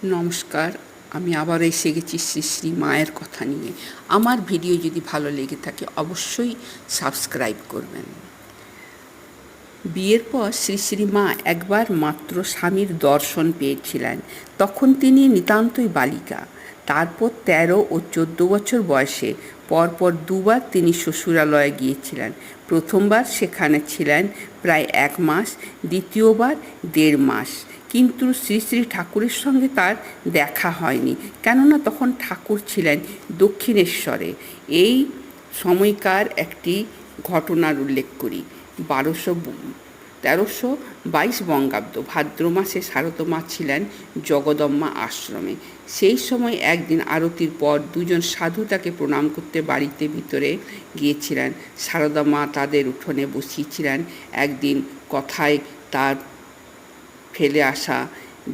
নমস্কার, আমি আবার এসে গেছি শ্রী শ্রী মায়ের কথা নিয়ে। আমার ভিডিও যদি ভালো লেগে থাকে অবশ্যই সাবস্ক্রাইব করবেন। বিয়ের পর শ্রী শ্রী মা একবার মাত্র স্বামীর দর্শন পেয়েছিলেন। তখন তিনি নিতান্তই বালিকা। তারপর 13 ও 14 বছর বয়সে পরপর দুবার তিনি শ্বশুরালয়ে গিয়েছিলেন। প্রথমবার সেখানে ছিলেন প্রায় 1 মাস, দ্বিতীয়বার 1.5 মাস। কিন্তু শ্রী শ্রী ঠাকুরের সঙ্গে তার দেখা হয়নি, কেননা তখন ঠাকুর ছিলেন দক্ষিণেশ্বরে। এই সময়কার একটি ঘটনার উল্লেখ করি। 1322 বঙ্গাব্দ ভাদ্র মাসে শারদা মা ছিলেন জগদম্মা আশ্রমে। সেই সময় একদিন আরতির পর দুজন সাধু তাকে প্রণাম করতে বাড়িতে ভিতরে গিয়েছিলেন। শারদা মা তাদের উঠোনে বসিয়েছিলেন। একদিন কথায় তার ফেলে আসা